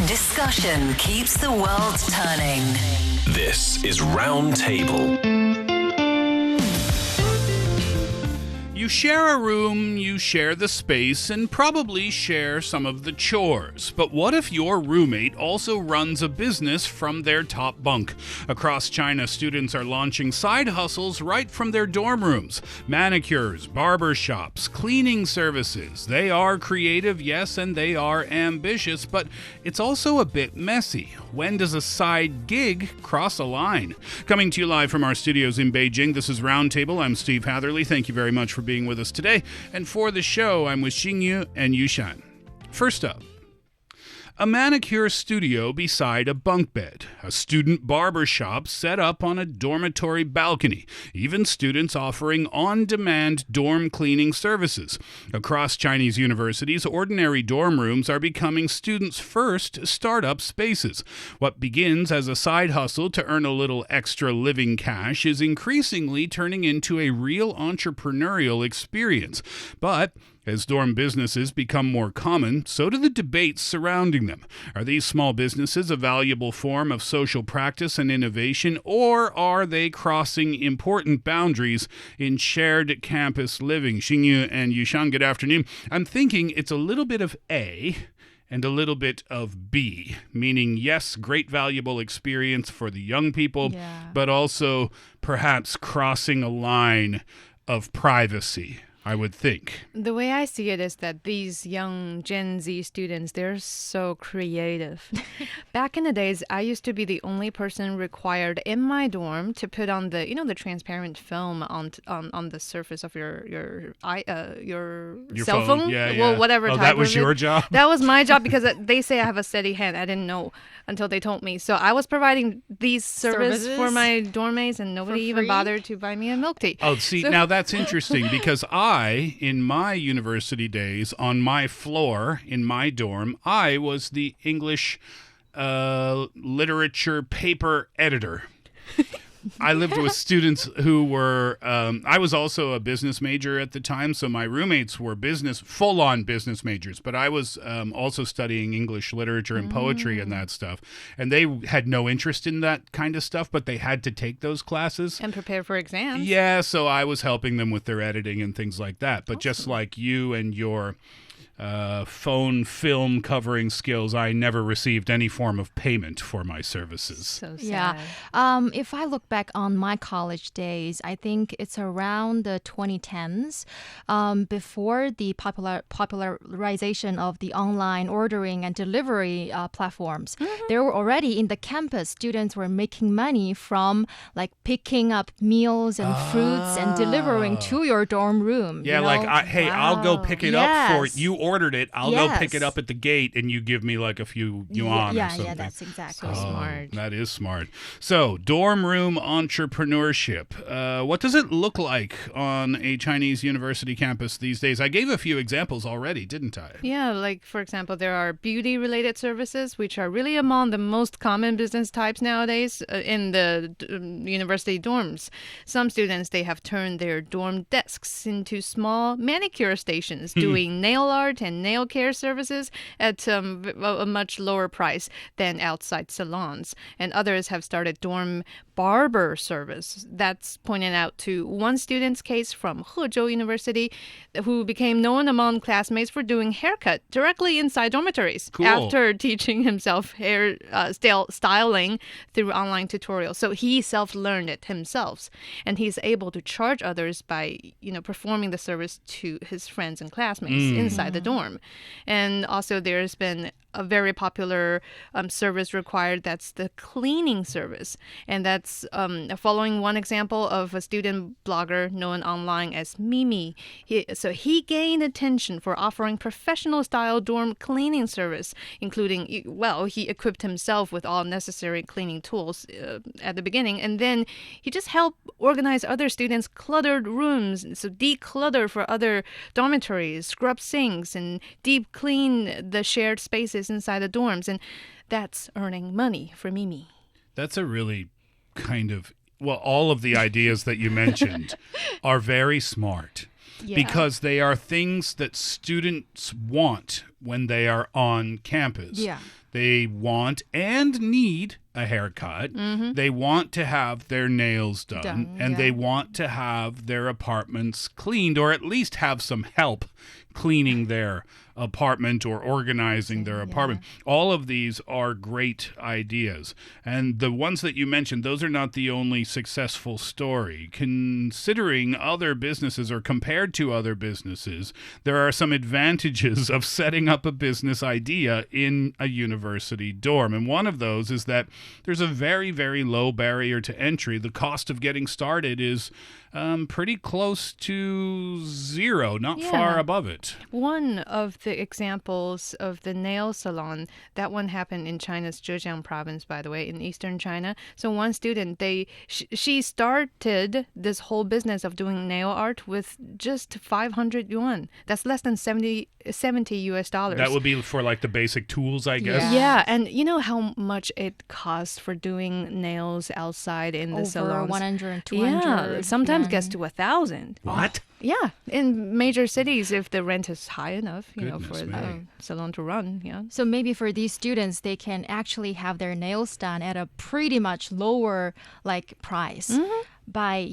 Discussion keeps the world turning. This is Round Table. You share a room, you share the space, and probably share some of the chores. But what if your roommate also runs a business from their top bunk? Across China, students are launching side hustles right from their dorm rooms. Manicures, barber shops, cleaning services. They are creative, yes, and they are ambitious, but it's also a bit messy. When does a side gig cross a line? Coming to you live from our studios in Beijing, this is Roundtable. I'm Steve Hatherley. Thank you very much for being with us today. And for the show, I'm with Xingyu and Yushan. First up, a manicure studio beside a bunk bed, a student barber shop set up on a dormitory balcony, even students offering on-demand dorm cleaning services. Across Chinese universities, ordinary dorm rooms are becoming students' first startup spaces. What begins as a side hustle to earn a little extra living cash is increasingly turning into a real entrepreneurial experience. But as dorm businesses become more common, so do the debates surrounding them. Are these small businesses a valuable form of social practice and innovation, or are they crossing important boundaries in shared campus living? Xingyu and Yushan, good afternoon. I'm thinking it's a little bit of A and a little bit of B, meaning, yes, great valuable experience for the young people, but also perhaps crossing a line of privacy, I would think. The way I see it is that these young Gen Z students, they're so creative. Back in the days, I used to be the only person required in my dorm to put on the, the transparent film on the surface of your cell phone. Well, whatever. Type that was your job? That was my job because they say I have a steady hand. I didn't know until they told me. So I was providing these services for my dorm mates, and nobody even bothered to buy me a milk tea. Oh, see, now that's interesting because in my university days, on my floor, in my dorm, I was the English literature paper editor. I lived with students who were, I was also a business major at the time, so my roommates were full-on business majors, but I was also studying English literature and poetry and that stuff, and they had no interest in that kind of stuff, but they had to take those classes. And prepare for exams. Yeah, so I was helping them with their editing and things like that, but just like you and your phone film covering skills, I never received any form of payment for my services. So sad. Yeah. If I look back on my college days, I think it's around the 2010s, before the popularization of the online ordering and delivery platforms. There were already in the campus, students were making money from like picking up meals and fruits and delivering to your dorm room. Yeah, I'll go pick it up for you. Ordered it, I'll go pick it up at the gate and you give me like a few yuan or something. Yeah, that's exactly smart. That is smart. So, dorm room entrepreneurship. What does it look like on a Chinese university campus these days? I gave a few examples already, didn't I? Yeah, like for example, there are beauty-related services, which are really among the most common business types nowadays in the university dorms. Some students, they have turned their dorm desks into small manicure stations, doing nail art and nail care services at a much lower price than outside salons. And others have started dorm barber service. That's pointed out to one student's case from Hezhou University who became known among classmates for doing haircut directly inside dormitories after teaching himself hair styling through online tutorials. So he self-learned it himself, and he's able to charge others by performing the service to his friends and classmates inside the dorm. And also there's been a very popular service required. That's the cleaning service. And that's following one example of a student blogger known online as Mimi. He gained attention for offering professional-style dorm cleaning service, including, he equipped himself with all necessary cleaning tools at the beginning. And then he just helped organize other students' cluttered rooms. So declutter for other dormitories, scrub sinks, and deep clean the shared spaces inside the dorms. And that's earning money for Mimi. That's a really kind of, all of the ideas that you mentioned are very smart. Yeah. because they are things that students want when they are on campus. Yeah. They want and need a haircut. They want to have their nails done, and they want to have their apartments cleaned, or at least have some help cleaning their apartment or organizing their apartment. All of these are great ideas. And the ones that you mentioned, those are not the only successful story. Considering other businesses or compared to other businesses, there are some advantages of setting up a business idea in a university dorm. And one of those is that there's a very, very low barrier to entry. The cost of getting started is pretty close to zero, not far above it. One of the examples of the nail salon, that one happened in China's Zhejiang province, by the way, in eastern China. So one student, she started this whole business of doing nail art with just 500 yuan. That's less than 70 US dollars. That would be for like the basic tools, I guess. Yeah, and you know how much it costs for doing nails outside in the Over salons? 100, 200. Yeah, sometimes gets to 1,000. What? Yeah, in major cities, if the rent is high enough, for Goodness the me. salon to run. Yeah. So maybe for these students, they can actually have their nails done at a pretty much lower price. By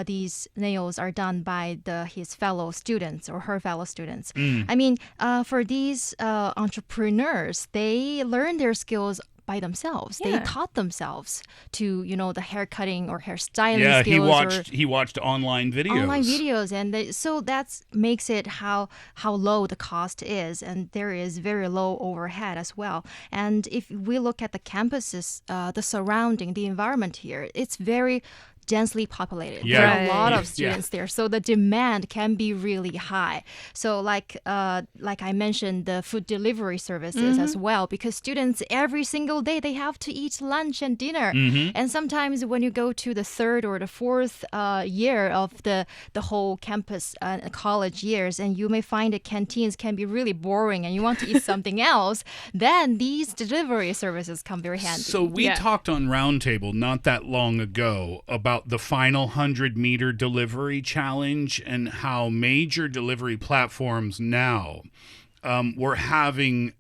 these nails are done by his fellow students or her fellow students. I mean, for these entrepreneurs, they learn their skills by themselves. Yeah. They taught themselves to the hair cutting or hair styling Yeah, skills. he watched online videos. Online videos, and so that makes it how low the cost is, and there is very low overhead as well. And if we look at the campuses, the surrounding, the environment here, it's very densely populated. Yeah. There are a lot Right. of students there, so the demand can be really high. So like I mentioned, the food delivery services as well, because students every single day they have to eat lunch and dinner, and sometimes when you go to the third or the fourth year of the whole campus college years, and you may find that canteens can be really boring, and you want to eat something else, then these delivery services come very handy. So we talked on Roundtable not that long ago about the final 100-meter delivery challenge and how major delivery platforms now were having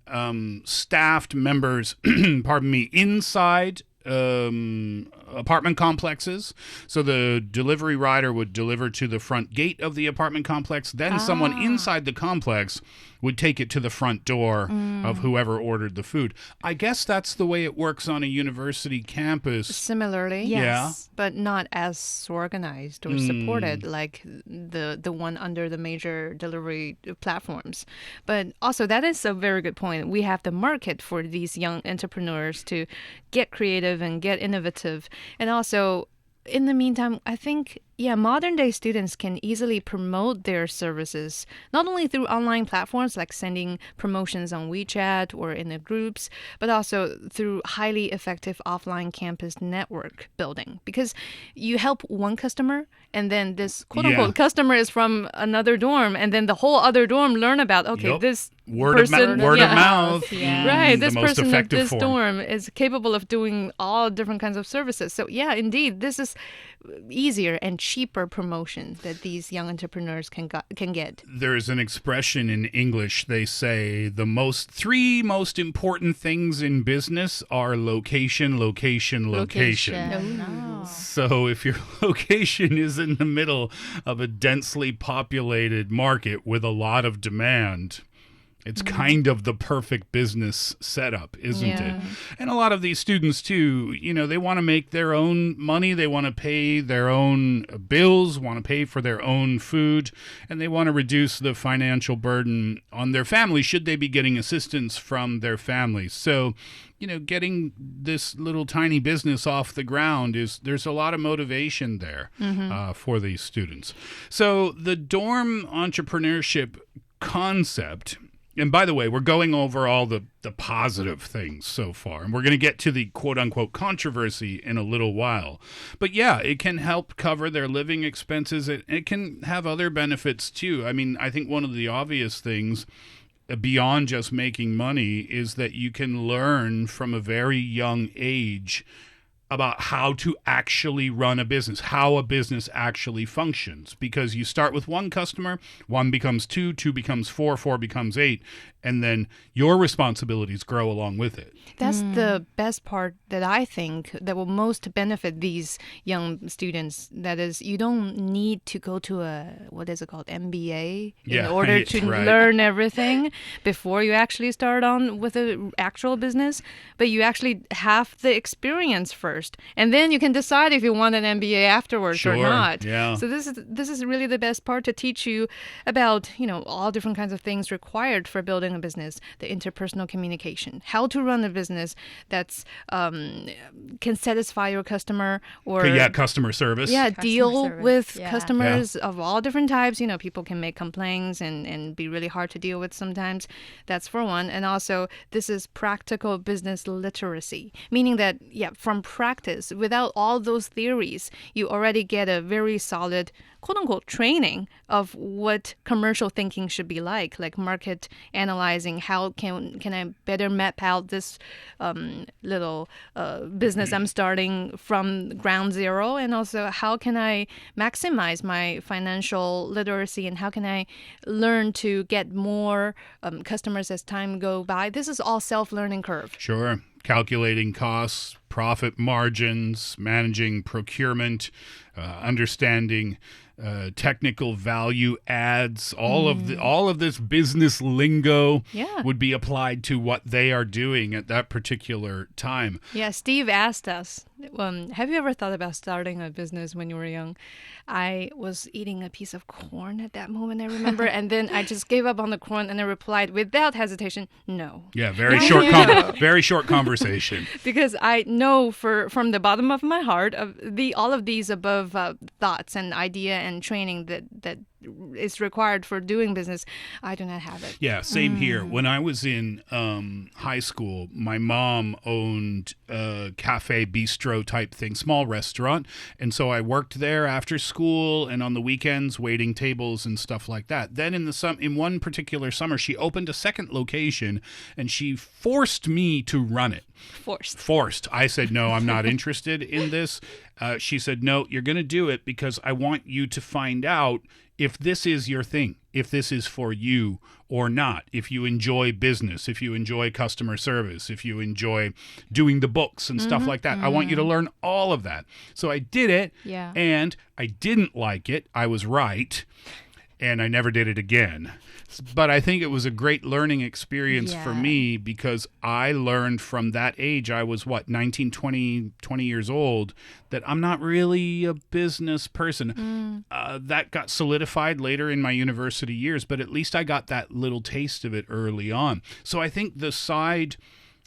staffed members, pardon me, inside apartment complexes. So the delivery rider would deliver to the front gate of the apartment complex. Then someone inside the complex would take it to the front door of whoever ordered the food. I guess that's the way it works on a university campus. Similarly, Yes. but not as organized or supported like the one under the major delivery platforms. But also, that is a very good point. We have the market for these young entrepreneurs to get creative and get innovative. And also, in the meantime, I think, modern day students can easily promote their services, not only through online platforms like sending promotions on WeChat or in the groups, but also through highly effective offline campus network building. Because you help one customer, and then this quote-unquote customer is from another dorm, and then the whole other dorm learn about, this Word person, of mouth. Yeah. Right, the this most person at effective this form. dorm is capable of doing all different kinds of services. So indeed, this is easier and cheaper promotion that these young entrepreneurs can get. There's an expression in English. They say the three most important things in business are location, location, location. Oh. So if your location is in the middle of a densely populated market with a lot of demand, it's kind of the perfect business setup, isn't it? And a lot of these students, too, they want to make their own money. They want to pay their own bills, want to pay for their own food, and they want to reduce the financial burden on their family should they be getting assistance from their families. So, getting this little tiny business off the ground there's a lot of motivation there for these students. So the dorm entrepreneurship concept. And by the way, we're going over all the positive things so far, and we're going to get to the quote-unquote controversy in a little while. But it can help cover their living expenses. It can have other benefits, too. I mean, I think one of the obvious things beyond just making money is that you can learn from a very young age about how to actually run a business, how a business actually functions. Because you start with one customer, one becomes two, two becomes four, four becomes eight, and then your responsibilities grow along with it. That's the best part that I think that will most benefit these young students. That is, you don't need to go to what is it called, MBA, in order to learn everything before you actually start on with an actual business. But you actually have the experience first, and then you can decide if you want an MBA afterwards or not. Yeah. So this is really the best part, to teach you about, all different kinds of things required for building a business, the interpersonal communication, how to run a business that's can satisfy your customer, or customer service. Deal with customers of all different types. People can make complaints and be really hard to deal with sometimes. That's for one. And also, this is practical business literacy, meaning that from practice, without all those theories, you already get a very solid quote-unquote training of what commercial thinking should be like market analyzing. How can I better map out this little business I'm starting from ground zero, and also how can I maximize my financial literacy, and how can I learn to get more customers as time go by. This is all self-learning curve. Sure. Calculating costs, profit margins, managing procurement, understanding technical value adds, all of this business lingo would be applied to what they are doing at that particular time. Yeah, Steve asked us, have you ever thought about starting a business when you were young? I was eating a piece of corn at that moment, I remember, and then I just gave up on the corn, and I replied without hesitation, no. Yeah, very short conversation. Because I know from the bottom of my heart of all of these above thoughts and idea and training that is required for doing business, I do not have it. Yeah, same here. When I was in high school, my mom owned a cafe bistro type thing, small restaurant, and so I worked there after school and on the weekends waiting tables and stuff like that. Then in one particular summer, she opened a second location, and she forced me to run it. Forced. I said, no, I'm not interested in this. She said, no, you're going to do it because I want you to find out if this is your thing, if this is for you or not, if you enjoy business, if you enjoy customer service, if you enjoy doing the books and stuff like that. I want you to learn all of that. So I did it, and I didn't like it. I was right, and I never did it again. But I think it was a great learning experience for me, because I learned from that age, I was 19, 20 years old, that I'm not really a business person. That got solidified later in my university years, but at least I got that little taste of it early on. So I think the side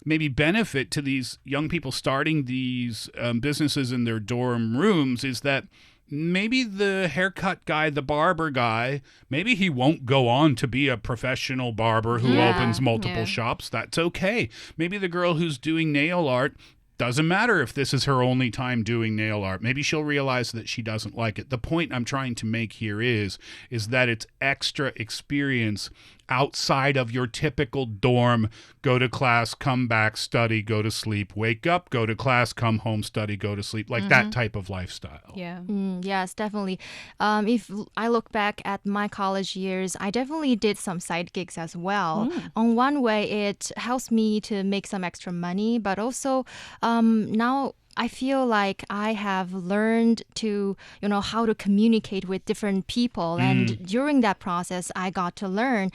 maybe benefit to these young people starting these businesses in their dorm rooms is that maybe the haircut guy, the barber guy, maybe he won't go on to be a professional barber who opens multiple shops. That's okay. Maybe the girl who's doing nail art, doesn't matter if this is her only time doing nail art. Maybe she'll realize that she doesn't like it. The point I'm trying to make here is that it's extra experience outside of your typical dorm, go to class, come back, study, go to sleep, wake up, go to class, come home, study, go to sleep, like that type of lifestyle. Yeah. Yes, definitely. If I look back at my college years, I definitely did some side gigs as well. On one way, it helps me to make some extra money, but also now I feel like I have learned to, how to communicate with different people. And during that process, I got to learn,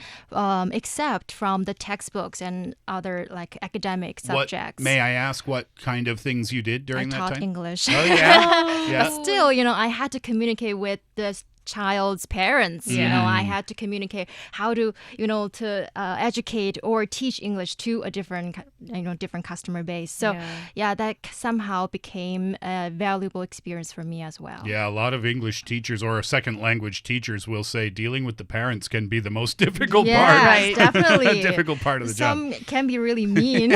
except from the textbooks and other academic subjects. May I ask what kind of things you did during that time? I taught English. Oh, yeah. But still, I had to communicate with the child's parents. I had to communicate how to to educate or teach English to a different customer base. So that somehow became a valuable experience for me as well. Yeah, a lot of English teachers or second language teachers will say dealing with the parents can be the most difficult part. Right, definitely. Difficult part of the job. Some can be really mean.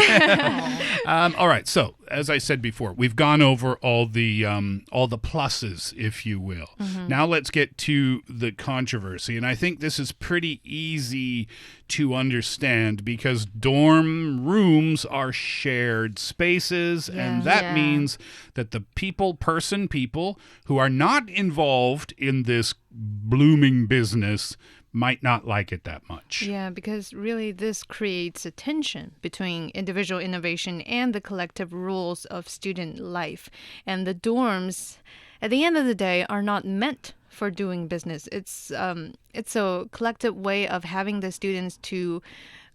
All right, so as I said before, we've gone over all the pluses, if you will. Now let's get to the controversy, and I think this is pretty easy to understand because dorm rooms are shared spaces, and that means that the people who are not involved in this blooming business might not like it that much. Yeah, because really this creates a tension between individual innovation and the collective rules of student life. And the dorms, at the end of the day, are not meant for doing business. It's a collective way of having the students to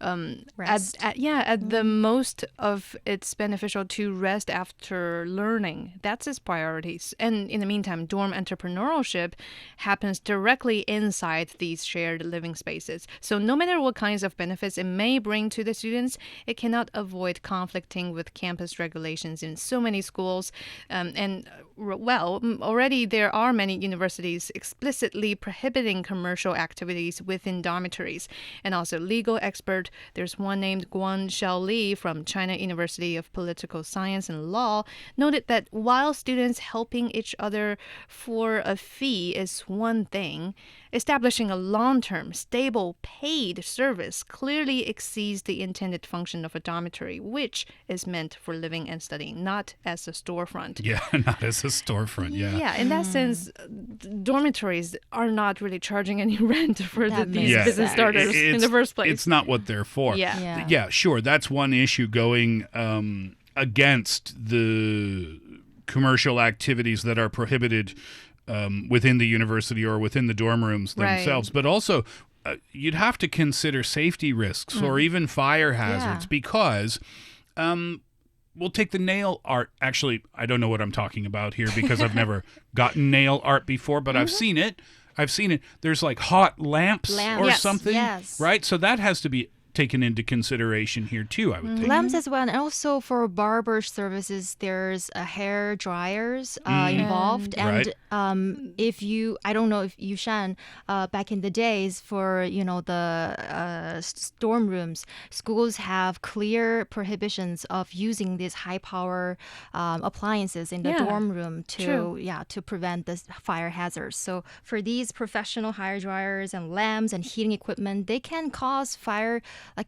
Rest. at the most of it's beneficial to rest after learning. That's its priorities. And in the meantime, dorm entrepreneurship happens directly inside these shared living spaces. So no matter what kinds of benefits it may bring to the students, it cannot avoid conflicting with campus regulations in so many schools. Already there are many universities explicitly prohibiting commercial activities within dormitories. And also legal expert, there's one named Guan Xiaoli from China University of Political Science and Law, noted that while students helping each other for a fee is one thing, establishing a long-term, stable, paid service clearly exceeds the intended function of a dormitory, which is meant for living and studying, not as a storefront. Yeah, not as a storefront, yeah. Yeah, in that sense, dormitories are not really charging any rent for these business starters in the first place. It's not what they're for. Yeah, sure. That's one issue going against the commercial activities that are prohibited within the university or within the dorm rooms themselves. But also, you'd have to consider safety risks or even fire hazards because... we'll take the nail art. Actually, I don't know what I'm talking about here because I've never gotten nail art before, but I've seen it. There's like hot lamps or something, right? So that has to be taken into consideration here too, I would think. Lamps as well, and also for barber services, there's hair dryers involved. And if you, I don't know if Yushan, back in the days for the dorm rooms, schools have clear prohibitions of using these high power appliances in the dorm room to prevent the fire hazards. So for these professional hair dryers and lamps and heating equipment, they can cause fire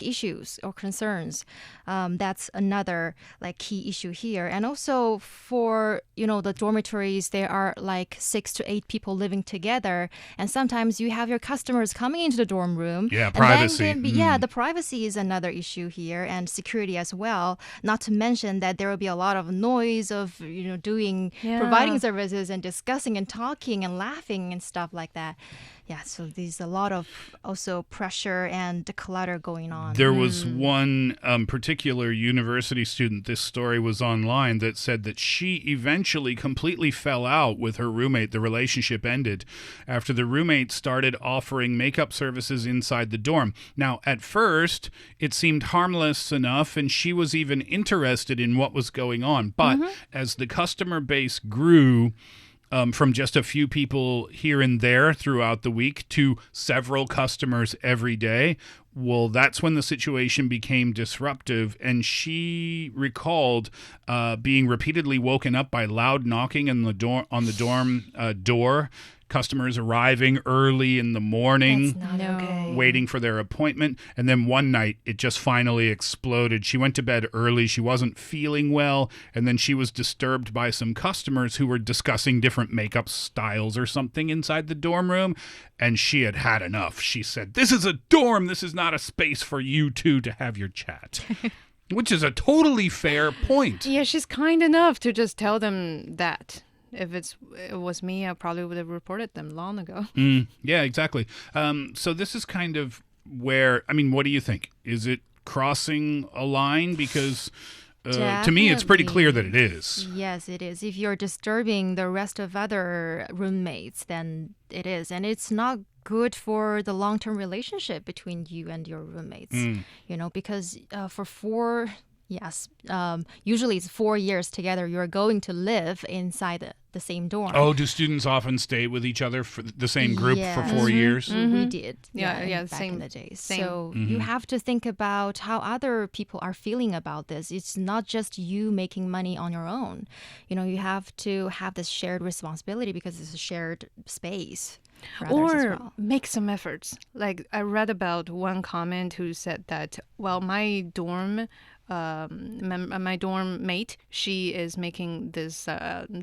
issues or concerns. That's another key issue here. And also for the dormitories, there are 6 to 8 people living together, and sometimes you have your customers coming into the dorm room. Yeah, privacy. The privacy is another issue here, and security as well. Not to mention that there will be a lot of noise of providing services and discussing and talking and laughing and stuff like that. Yeah, so there's a lot of also pressure and clutter going on. There was one particular university student, this story was online, that said that she eventually completely fell out with her roommate. The relationship ended after the roommate started offering makeup services inside the dorm. Now, at first, it seemed harmless enough, and she was even interested in what was going on. But as the customer base grew, from just a few people here and there throughout the week to several customers every day, well, that's when the situation became disruptive, and she recalled being repeatedly woken up by loud knocking on the dorm door. Customers arriving early in the morning, waiting for their appointment. And then one night, it just finally exploded. She went to bed early. She wasn't feeling well. And then she was disturbed by some customers who were discussing different makeup styles or something inside the dorm room. And she had had enough. She said, "This is a dorm. This is not a space for you two to have your chat." Which is a totally fair point. Yeah, she's kind enough to just tell them that. If it was me, I probably would have reported them long ago. Yeah, exactly. So this is kind of where, what do you think? Is it crossing a line? Because to me, it's pretty clear that it is. Yes, it is. If you're disturbing the rest of other roommates, then it is. And it's not good for the long-term relationship between you and your roommates, because usually it's 4 years together. You're going to live inside the same dorm. Oh, do students often stay with each other for the same group for Yes. 4 years? We did. Yeah, back same- in the days. same. So you have to think about how other people are feeling about this. It's not just you making money on your own. You know, you have to have this shared responsibility because it's a shared space. For others as Or well. make some efforts. Like I read about one comment who said that, well, my dorm mate, she is making this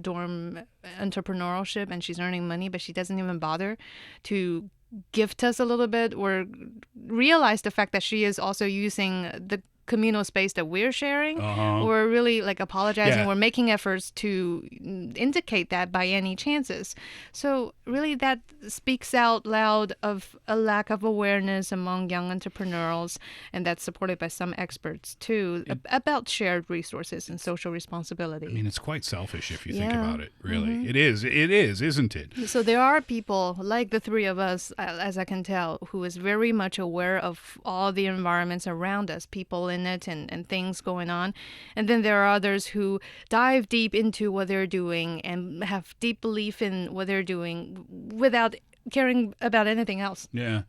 dorm entrepreneurship and she's earning money, but she doesn't even bother to gift us a little bit or realize the fact that she is also using the communal space that we're sharing, or really like apologizing or making efforts to indicate that by any chances. So really that speaks out loud of a lack of awareness among young entrepreneurs, and that's supported by some experts too, about shared resources and social responsibility. I mean, it's quite selfish if you think Yeah. about it, really. It is, isn't it? So there are people like the three of us, as I can tell, who is very much aware of all the environments around us, people in it and things going on. And then there are others who dive deep into what they're doing and have deep belief in what they're doing without caring about anything else. Yeah.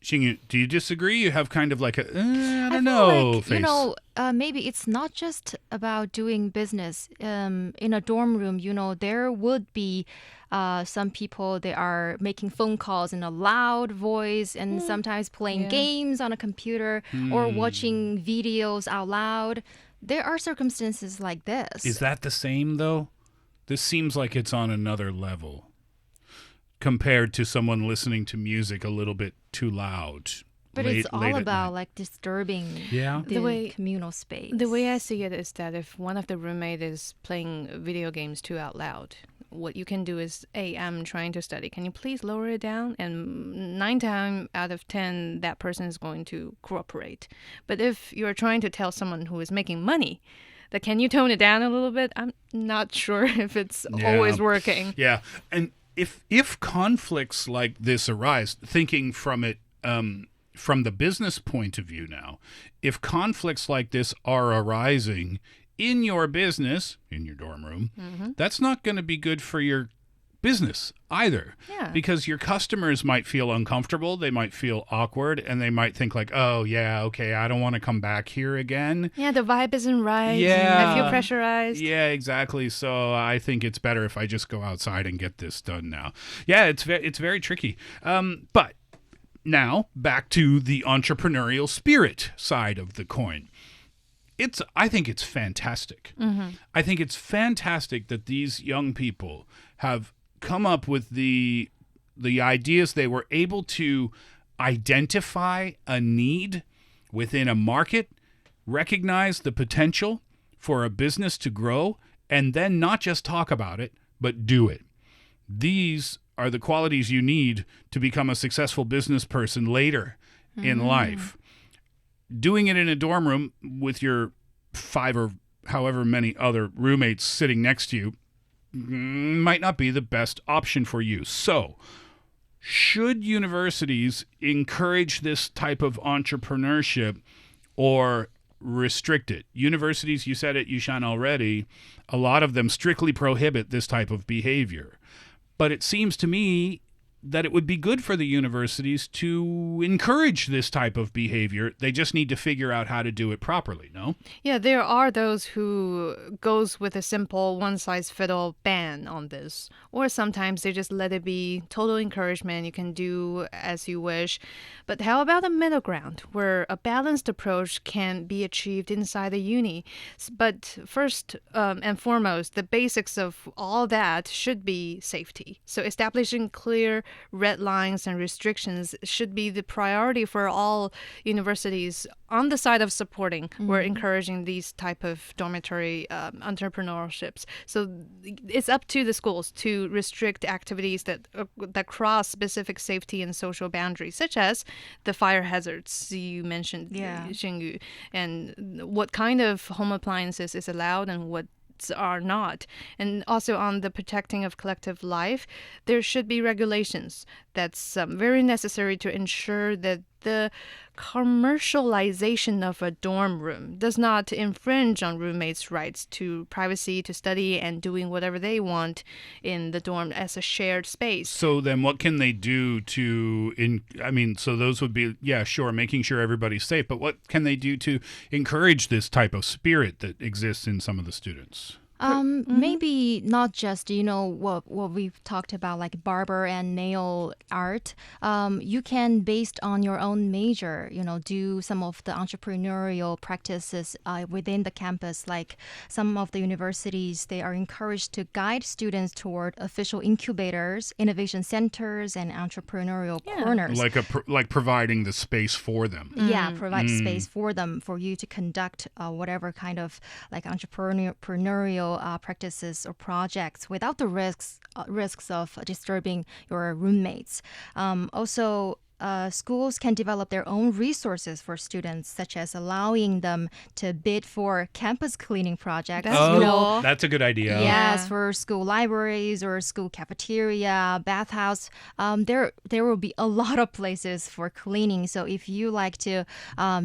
Xingyu, do you disagree? You have kind of like a, I don't feel know, like, face. you know, maybe it's not just about doing business. In a dorm room, you know, there would be some people, they are making phone calls in a loud voice and sometimes playing games on a computer or watching videos out loud. There are circumstances like this. Is that the same, though? This seems like it's on another level compared to someone listening to music a little bit too loud. But late- it's all late at about night. like disturbing Yeah. the, The way- communal space. The way I see it is that if one of the roommate is playing video games too out loud, what you can do is, hey, I'm trying to study. Can you please lower it down? And 9 times out of 10, that person is going to cooperate. But if you're trying to tell someone who is making money that can you tone it down a little bit, I'm not sure if it's always working. Yeah. And if conflicts like this arise, thinking from it from the business point of view now, if conflicts like this are arising in your business, in your dorm room, that's not going to be good for your business either. Yeah. Because your customers might feel uncomfortable, they might feel awkward, and they might think like, oh, yeah, okay, I don't want to come back here again. Yeah, the vibe isn't right. Yeah. I feel pressurized. Yeah, exactly. So I think it's better if I just go outside and get this done now. Yeah, it's very tricky. But now back to the entrepreneurial spirit side of the coin. I think it's fantastic. I think it's fantastic that these young people have come up with the ideas. They were able to identify a need within a market, recognize the potential for a business to grow, and then not just talk about it, but do it. These are the qualities you need to become a successful business person later in life. Doing it in a dorm room with your 5 or however many other roommates sitting next to you might not be the best option for you. So, should universities encourage this type of entrepreneurship or restrict it? Universities, you said it, Yushan, already, a lot of them strictly prohibit this type of behavior. But it seems to me that it would be good for the universities to encourage this type of behavior. They just need to figure out how to do it properly, no? Yeah, there are those who goes with a simple one-size-fits-all ban on this. Or sometimes they just let it be total encouragement. You can do as you wish. But how about a middle ground where a balanced approach can be achieved inside the uni? But first and foremost, the basics of all that should be safety. So establishing clear red lines and restrictions should be the priority for all universities on the side of supporting. We're encouraging these type of dormitory entrepreneurships. So it's up to the schools to restrict activities that cross specific safety and social boundaries, such as the fire hazards you mentioned, Xingyu, and what kind of home appliances is allowed and what are not. And also on the protecting of collective life, there should be regulations that's very necessary to ensure that the commercialization of a dorm room does not infringe on roommates' rights to privacy, to study, and doing whatever they want in the dorm as a shared space. So then what can they do so those would be, yeah, sure, making sure everybody's safe, but what can they do to encourage this type of spirit that exists in some of the students? Maybe not just, what we've talked about, like barber and nail art. You can, based on your own major, do some of the entrepreneurial practices within the campus. Like some of the universities, they are encouraged to guide students toward official incubators, innovation centers, and entrepreneurial corners. Like providing the space for them. Yeah, provide space for them, for you to conduct whatever kind of like entrepreneurial practices or projects without the risks of disturbing your roommates. Also, schools can develop their own resources for students, such as allowing them to bid for campus cleaning projects. That's a good idea. Yes, for school libraries or school cafeteria, bathhouse. There will be a lot of places for cleaning. So if you like to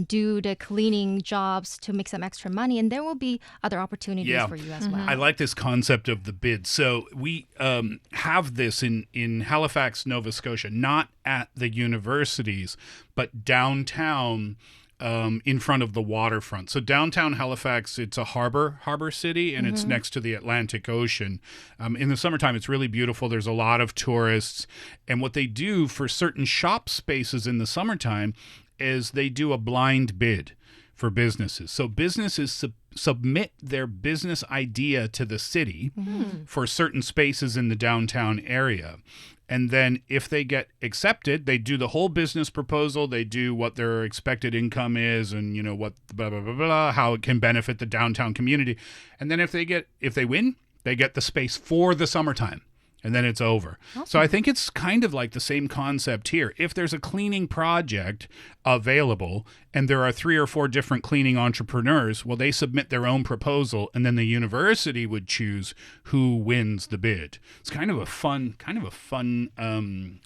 do the cleaning jobs to make some extra money, and there will be other opportunities for you as well. I like this concept of the bid. So we have this in Halifax, Nova Scotia, not at the universities, but downtown in front of the waterfront. So downtown Halifax, it's a harbor city, and it's next to the Atlantic Ocean. In the summertime, it's really beautiful. There's a lot of tourists. And what they do for certain shop spaces in the summertime is they do a blind bid for businesses. So businesses submit their business idea to the city for certain spaces in the downtown area. And then if they get accepted, they do the whole business proposal. They do what their expected income is and, what blah, blah, blah, blah, how it can benefit the downtown community. And then if they win, they get the space for the summertime. And then it's over. Awesome. So I think it's kind of like the same concept here. If there's a cleaning project available and there are 3 or 4 different cleaning entrepreneurs, well, they submit their own proposal and then the university would choose who wins the bid. It's kind of a fun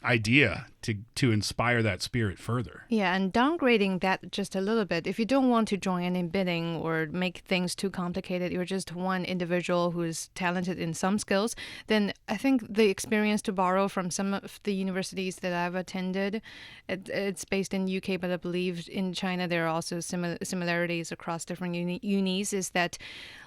idea to inspire that spirit further. Yeah, and downgrading that just a little bit. If you don't want to join in bidding or make things too complicated, you're just one individual who's talented in some skills, then I think the experience to borrow from some of the universities that I've attended, it's based in UK, but I believe in China there are also similarities across different unis, is that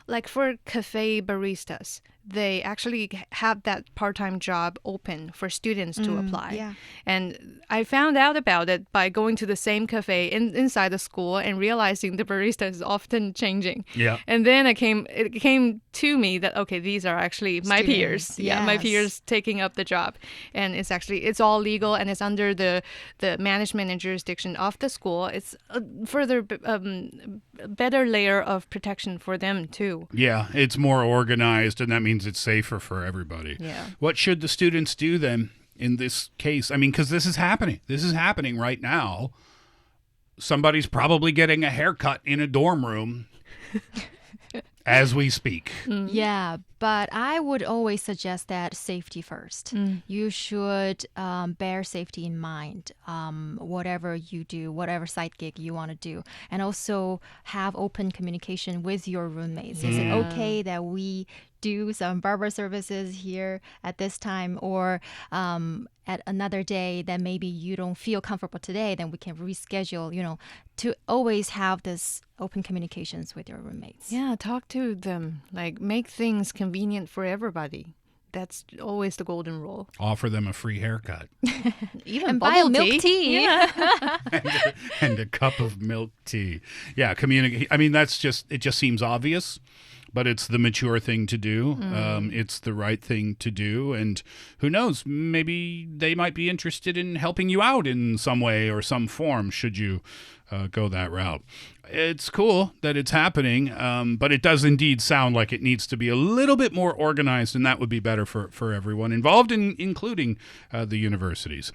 like for cafe baristas, they actually have that part-time job open for students to apply. Yeah. And I found out about it by going to the same cafe inside the school and realizing the barista is often changing. Yeah. And then it came to me that, okay, these are actually my peers. Yeah, my peers taking up the job. And it's all legal and it's under the management and jurisdiction of the school. It's a further better layer of protection for them too. Yeah, it's more organized, and that means it's safer for everybody. Yeah. What should the students do then in this case? I mean, because this is happening. This is happening right now. Somebody's probably getting a haircut in a dorm room as we speak. Yeah, but I would always suggest that safety first. You should bear safety in mind, whatever you do, whatever side gig you want to do. And also have open communication with your roommates. Is it okay that we do some barber services here at this time, or at another day that maybe you don't feel comfortable today, then we can reschedule, to always have this open communications with your roommates. Yeah, talk to them. Like, make things convenient for everybody. That's always the golden rule. Offer them a free haircut. Even and buy a milk tea. Yeah. and a cup of milk tea. Yeah, communicate. I mean, it just seems obvious, but it's the mature thing to do. It's the right thing to do. And who knows, maybe they might be interested in helping you out in some way or some form should you go that route. It's cool that it's happening, but it does indeed sound like it needs to be a little bit more organized, and that would be better for everyone involved, including the universities.